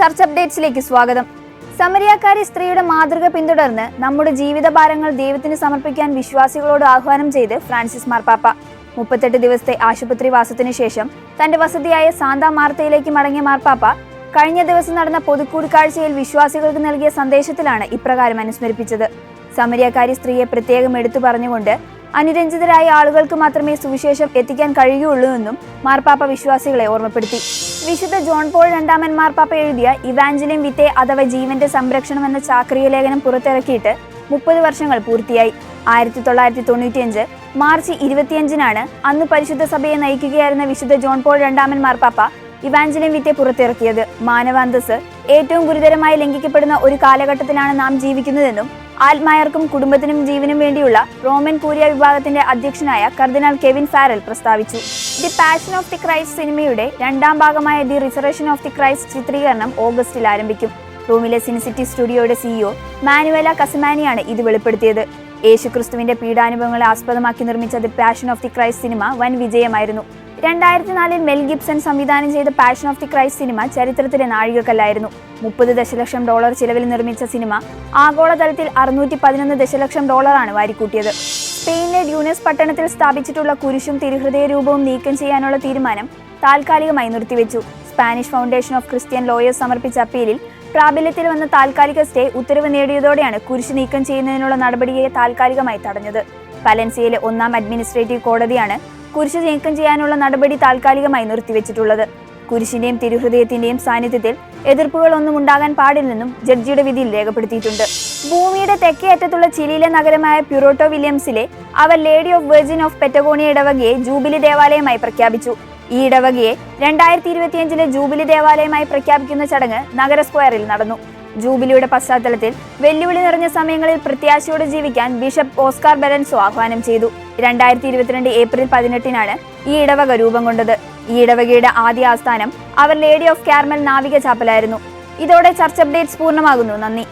Church അപ്ഡേറ്റ്സിലേക്ക് സ്വാഗതം. സമരിയാക്കാരി സ്ത്രീയുടെ മാതൃക പിന്തുടർന്ന് നമ്മുടെ ജീവിതഭാരങ്ങൾ ദൈവത്തിന് സമർപ്പിക്കാൻ വിശ്വാസികളോട് ആഹ്വാനം ചെയ്ത് ഫ്രാൻസിസ് മാർപ്പാപ്പ. 38 ദിവസത്തെ ആശുപത്രിവാസത്തിന് ശേഷം തന്റെ വസതിയായ സാന്താ മാർത്തയിലേക്ക് മടങ്ങിയ മാർപ്പാപ്പ കഴിഞ്ഞ ദിവസം നടന്ന പൊതുകൂടിക്കാഴ്ചയിൽ വിശ്വാസികൾക്ക് നൽകിയ സന്ദേശത്തിലാണ് ഇപ്രകാരം അനുസ്മരിപ്പിച്ചത്. സമരിയാക്കാരി സ്ത്രീയെ പ്രത്യേകം എടുത്തു പറഞ്ഞുകൊണ്ട് അനുരഞ്ജിതരായ ആളുകൾക്ക് മാത്രമേ സുവിശേഷം എത്തിക്കാൻ കഴിയുള്ളൂ എന്നും മാർപ്പാപ്പ വിശ്വാസികളെ ഓർമ്മപ്പെടുത്തി. വിശുദ്ധ ജോൺ പോൾ രണ്ടാമൻ മാർപ്പാപ്പ എഴുതിയ ഇവാഞ്ചലിയം വിത്തെ അഥവാ ജീവന്റെ സംരക്ഷണം എന്ന ചാക്രിക ലേഖനം പുറത്തിറക്കിയിട്ട് 30 വർഷങ്ങൾ പൂർത്തിയായി. 1995 മാർച്ച് 25-നാണ് അന്ന് പരിശുദ്ധ സഭയെ നയിക്കുകയായിരുന്ന വിശുദ്ധ ജോൺ പോൾ രണ്ടാമൻ മാർപ്പാപ്പ ഇവാഞ്ചലിയം വിത്തെ പുറത്തിറക്കിയത്. മാനവാന്തസ് ഏറ്റവും ഗുരുതരമായി ലംഘിക്കപ്പെടുന്ന ഒരു കാലഘട്ടത്തിലാണ് നാം ജീവിക്കുന്നതെന്നും ആൽമായർക്കും കുടുംബത്തിനും ജീവനും വേണ്ടിയുള്ള റോമൻ കൂരിയ വിഭാഗത്തിന്റെ അധ്യക്ഷനായ കർദിനാൾ കെവിൻ ഫാരൽ പ്രസ്താവിച്ചു. The passion of the Christ സിനിമയുടെ 2ാം ഭാഗമായ the resurrection of the Christ ചിത്രീകരണം ഓഗസ്റ്റിൽ ആരംഭിക്കും. റോമിലെ സിനിസിറ്റി സ്റ്റുഡിയോയുടെ CEO മാനുവേല കസമാനിയാണ് ഇത് വെളിപ്പെടുത്തിയത്. യേശുക്രിസ്തുവിന്റെ പീഡാനുഭവങ്ങളെ ആസ്പദമാക്കി നിർമ്മിച്ച the passion of the Christ cinema വൻ വിജയമായിരുന്നു. 2004 മെൽ ഗിബ്സൺ സംവിധാനം ചെയ്ത passion of the Christ cinema ചരിത്രത്തിലെ നാഴികക്കല്ലായിരുന്നു. $30 ദശലക്ഷം ചിലവിൽ നിർമ്മിച്ച സിനിമ ആഗോളതലത്തിൽ $611 ദശലക്ഷം വാരിക്കൂട്ടിയത്. സ്പെയിനിലെ ഡ്യൂനസ് പട്ടണത്തിൽ സ്ഥാപിച്ചിട്ടുള്ള കുരിശും തിരുഹൃദയ രൂപവും നീക്കം ചെയ്യാനുള്ള തീരുമാനം താൽക്കാലികമായി നിർത്തിവെച്ചു. Spanish foundation of Christian lawyers സമർപ്പിച്ച അപ്പീലിൽ പ്രാബല്യത്തിൽ വന്ന താൽക്കാലിക സ്റ്റേ ഉത്തരവ് നേടിയതോടെയാണ് കുരിശ് നീക്കം ചെയ്യുന്നതിനുള്ള നടപടിയെ താൽക്കാലികമായി തടഞ്ഞത്. വലൻസിയയിലെ 1ാം അഡ്മിനിസ്ട്രേറ്റീവ് കോടതിയാണ് കുരിശ് നീക്കം ചെയ്യാനുള്ള നടപടി താൽക്കാലികമായി നിർത്തിവെച്ചിട്ടുള്ളത്. കുരിശിന്റെയും തിരുഹൃദയത്തിന്റെയും സാന്നിധ്യത്തിൽ എതിർപ്പുകളൊന്നും ഉണ്ടാകാൻ പാടില്ലെന്നും ജഡ്ജിയുടെ വിധിയിൽ രേഖപ്പെടുത്തിയിട്ടുണ്ട്. ഭൂമിയുടെ തെക്കേ അറ്റത്തുള്ള ചിലിയിലെ നഗരമായ പ്യൂറോട്ടോ വില്യംസിലെ our lady of virgin of Patagonia ഇടവകയെ ജൂബിലി ദേവാലയമായി പ്രഖ്യാപിച്ചു. ഈ ഇടവകയെ 2025 ജൂബിലി ദേവാലയമായി പ്രഖ്യാപിക്കുന്ന ചടങ്ങ് നഗര സ്ക്വയറിൽ നടന്നു. ജൂബിലിയുടെ പശ്ചാത്തലത്തിൽ വെല്ലുവിളി നിറഞ്ഞ സമയങ്ങളിൽ പ്രത്യാശയോടെ ജീവിക്കാൻ ബിഷപ്പ് ഓസ്കാർ ബെരൻസോ ആഹ്വാനം ചെയ്തു. 2022 ഏപ്രിൽ 18-നാണ് ഈ ഇടവക രൂപം കൊണ്ടത്. ഈ ഇടവകയുടെ ആദ്യ ആസ്ഥാനം അവർ ലേഡി ഓഫ് കാർമൽ നാവിക ചാപ്പലായിരുന്നു. ഇതോടെ ചർച്ച് അപ്ഡേറ്റ്സ് പൂർണ്ണമാകുന്നു. നന്ദി.